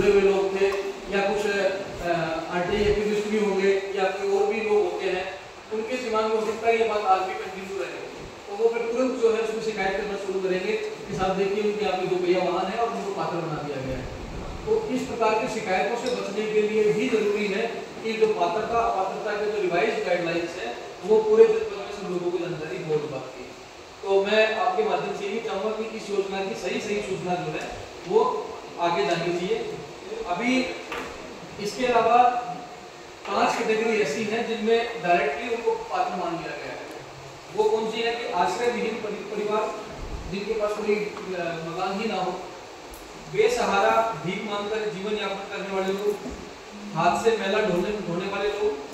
जुड़े हुए लोग थे या कुछ आरटीआई एक्टिविस्ट भी होंगे या कोई और भी लोग होते हैं, उनके दिमाग में हो सकता है ये बात आज भी कंटिन्यू रहे, तो वो फिर तुरंत जो है उसमें शिकायत करना शुरू करेंगे कि साहब देखिए उनके यहाँ पे 2 पहिया वाहन है और उनको पात्र बना दिया गया है। तो इस प्रकार की शिकायतों से बचने के लिए भी जरूरी है कि जो पात्रता अपात्रता के जो रिवाइज गाइडलाइंस है वो पूरे जनपद में सब लोगों को जानकारी हो बात की। तो मैं आपके माध्यम से यही चाहूँगा कि इस योजना की सही सूचना जो है वो आगे जानी चाहिए। अभी इसके अलावा 5 कैटेगरी ऐसी हैं जिनमें डायरेक्टली उनको पात्र मान लिया गया है। वो कौन सी है कि आश्रय विहीन परिवार, जिनके पास कोई मकान ही ना हो, बेसहारा भीख मांगकर जीवन यापन करने वाले लोग, हाथ से मैला ढोने वाले लोग,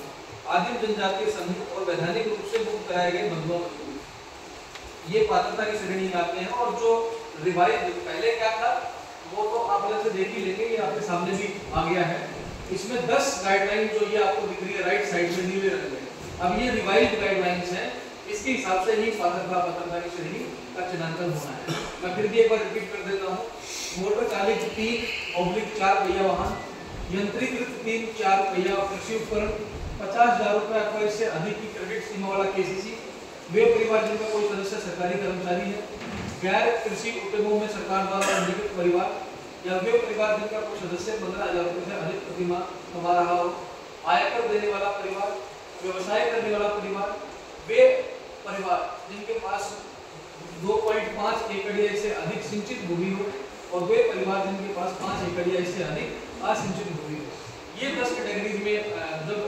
आदिम जनजातीय समूह और वैधानिक रूप से मुक्त कराए गए बंधुआ मजदूर, ये पात्रता की श्रेणी में आते हैं। और जो रिवाइज पहले क्या था वो तो आप अलग से देख ही लेंगे, ये आपके सामने भी आ गया है। इसमें 10 गाइडलाइन जो ये आपको दिख रही है राइट साइड में नीले रंग में, अब ये रिवाइज्ड गाइडलाइंस हैं, इसके हिसाब से ही पात्रता अपात्रता की श्रेणी का चिन्हांकन होना है। मैं फिर भी एक बार रिपीट कर देता हूँ। मोटर चालित 3/4 पहिया वाहन, यंत्रीकृत 3/4 पहिया कृषि उपकरण, 50,000 रुपए अथवा इससे अधिक की क्रेडिट सीमा वाला केसीसी, वे परिवार जिनका कोई सदस्य सरकारी कर्मचारी है, गैर कृषि उद्योगों में सरकार द्वारा पंजीकृत परिवार, या वे परिवार जिनका कोई सदस्य 15,000 रुपए से अधिक प्रतिमाह कमा रहा हो, आयकर देने वाला परिवार, व्यवसाय करने वाला परिवार, वे परिवार जिनके पास 2.5 एकड़ या इससे अधिक सिंचित भूमि हो, और वे परिवार जिनके पास 5 एकड़ या इससे अधिक असिंचित भूमि हो। ये 10 कैटेगरीज में जब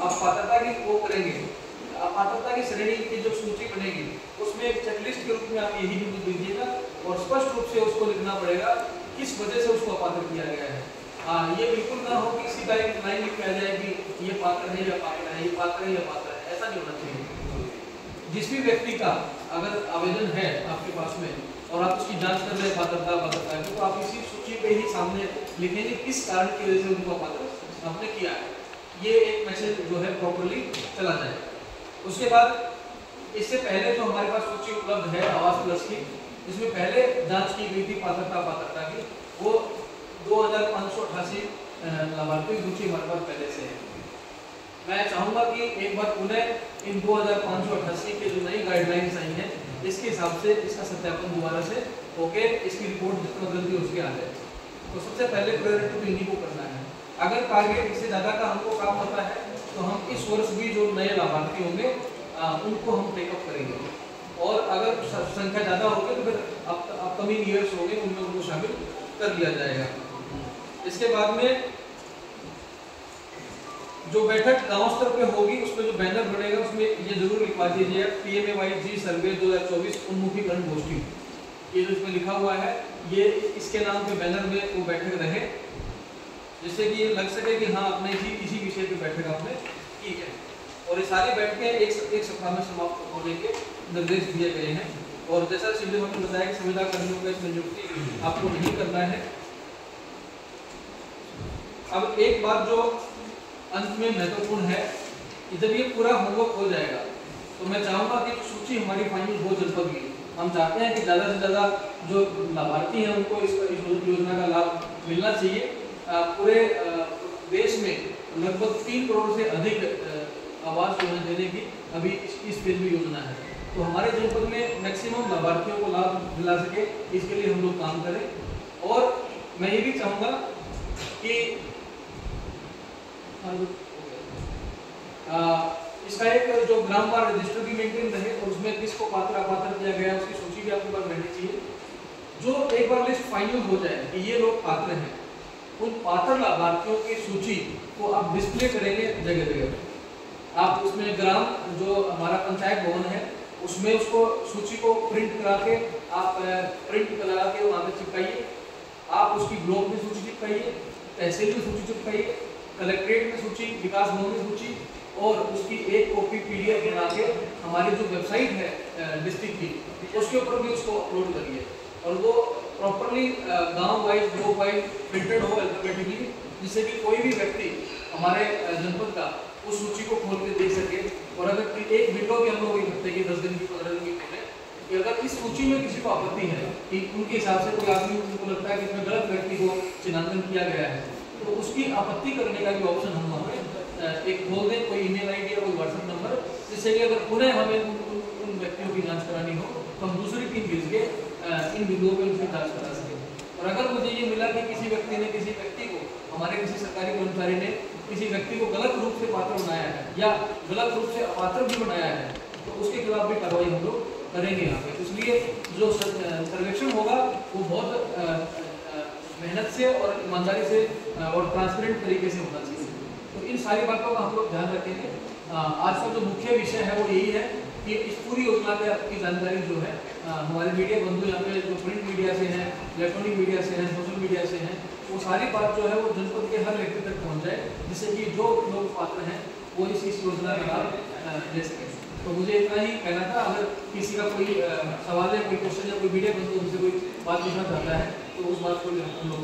आप पात्रता की वो करेंगे, पात्रता की श्रेणी की जो सूची बनेगी उसमें एक चेकलिस्ट के रूप में आप यही बिंदु दीजिएगा और स्पष्ट रूप से उसको लिखना पड़ेगा किस वजह से उसको अपात्र किया गया है। ये बिल्कुल ना हो कि सीधा एक लाइन लिख दिया जाए कि ये पात्र है या पात्र है, ये पात्र है या पात्र है, ऐसा नहीं होना चाहिए। जिस भी व्यक्ति का अगर आवेदन है आपके पास में और आप उसकी जांच कर रहे हैं पात्रता की, तो आप इसी सूची पे ही सामने लिखेंगे किस कारण की वजह से उनको अपात्र आपने किया है। ये एक मैसेज जो है प्रॉपर्ली चला जाए। उसके बाद इससे पहले जो हमारे पास सूची उपलब्ध है आवास प्लस की, जिसमें पहले जांच की गई थी पात्रता की, वो 2588 लाभार्थियों की सूची हमारे पास पहले से है। मैं चाहूंगा कि एक बार पुनः इन 2588 के जो नई गाइडलाइंस आई हैं इसके हिसाब से इसका सत्यापन दोबारा से होके इसकी रिपोर्ट जितना जल्दी उसके आ जाए। तो सबसे पहले प्रायोरिटी तो इन्हीं को करना है। अगर टारगेट इससे ज़्यादा का हमको काम होता है तो हम इस वर्ष भी जो नए लाभार्थी होंगे उनको हम टेकअप करेंगे, और अगर संख्या ज़्यादा होगी तो फिर अपकमिंग ईयर्स होंगे उनमें उनको शामिल कर लिया जाएगा। इसके बाद में जो बैठक गांव स्तर पे होगी उसमें जो बैनर बनेगा उसमें ये जरूर लिखवा दीजिए PMAYG सर्वे 2024 उन्मुखीकरण गोष्ठी, ये जो इसमें लिखा हुआ है ये इसके नाम पे बैनर में वो बैठक रहे, जिससे कि ये लग सके कि हाँ आपने इसी विषय पे बैठक आपने की है। और ये सारी बैठकें एक सप्ताह में समाप्त होने के निर्देश दिए गए हैं। और जैसा सीधे हमने बताया कि संविदा कर्मियों का इसमें नियुक्ति आपको नहीं करना है। अब एक बात जो अंत में महत्वपूर्ण है कि जब ये पूरा होमवर्क हो जाएगा तो मैं चाहूँगा कि जो सूची हमारी फाइनल हो जनपद की, हम चाहते हैं कि ज़्यादा से ज़्यादा जो लाभार्थी हैं उनको इस योजना का लाभ मिलना चाहिए। पूरे देश में लगभग 3 करोड़ से अधिक आवास जो है देने की अभी इस फेज में योजना है। तो हमारे जनपद में मैक्सिमम लाभार्थियों को लाभ दिला सके इसके लिए हम लोग काम करें। और मैं ये भी चाहूँगा कि इसका एक जो ग्राम वार रजिस्टर भी मेंटेन रहे और उसमें किसको पात्र अपात्र किया गया उसकी सूची भी आपके पास रहनी चाहिए। जो एक बार लिस्ट फाइनल हो जाए कि ये लोग पात्र हैं, उन पात्र लाभार्थियों की सूची को आप डिस्प्ले करेंगे जगह जगह। आप उसमें ग्राम जो हमारा पंचायत भवन है उसमें उसको सूची को प्रिंट करा के आप प्रिंट करा के वहाँ पे चिपकाइए। आप उसकी ब्लॉक में सूची चिपकाइए, तहसील में सूची चिपकाइए, कलेक्ट्रेट में सूची, विकास भवन में सूची, और उसकी एक कॉपी PDF बना के हमारी जो वेबसाइट है डिस्ट्रिक्ट की उसके ऊपर भी उसको अपलोड करिए। और वो प्रॉपरली गांव वाइज ब्लॉक वाइज प्रिंटेड हो अल्फाबेटिकली, जिससे कि कोई भी व्यक्ति हमारे जनपद का उस सूची को खोल के देख सके। और अगर एक विंडो भी हम लोग एक हफ्ते की 10 दिन की 15 दिन की खोलें कि अगर इस सूची में किसी को आपत्ति है कि उनके हिसाब से कोई आदमी उनको लगता है कि इसमें गलत व्यक्ति को चिन्हांकन किया गया है, तो उसकी आपत्ति करने का भी ऑप्शन हम वहाँ पे एक बोल दें, कोई ईमेल आईडी या कोई व्हाट्सएप नंबर, जिससे कि अगर पुनः हमें उन व्यक्तियों की जांच करानी हो तो हम दूसरी टीम भेज के इन बिंदुओं पर उनकी जाँच करा सकें। और अगर मुझे ये मिला कि किसी व्यक्ति को हमारे किसी सरकारी कर्मचारी ने किसी व्यक्ति को गलत रूप से पात्र बनाया है या गलत रूप से अपात्र भी बनाया है, तो उसके खिलाफ भी कार्रवाई हम लोग करेंगे यहाँ पे। इसलिए जो सर्वेक्षण होगा वो बहुत मेहनत से और ईमानदारी से और ट्रांसपेरेंट तरीके से होना चाहिए। तो इन सारी बातों का हम लोग ध्यान रखेंगे। आज का जो मुख्य विषय है वो यही है कि इस पूरी योजना पे आपकी जानकारी जो है हमारे मीडिया बंधु यहाँ पे जो प्रिंट मीडिया से हैं, इलेक्ट्रॉनिक मीडिया से हैं, सोशल मीडिया से हैं, वो सारी बात जो है वो जनपद के हर व्यक्ति तक पहुँच जाए, जिससे कि जो लोग पात्र हैं वो इस योजना का लाभ ले सकें। तो मुझे इतना ही कहना था। अगर किसी का कोई सवाल है, कोई क्वेश्चन है, कोई मीडिया बंधु उनसे कोई बात पूछना चाहता है तो उस बात को हम लोग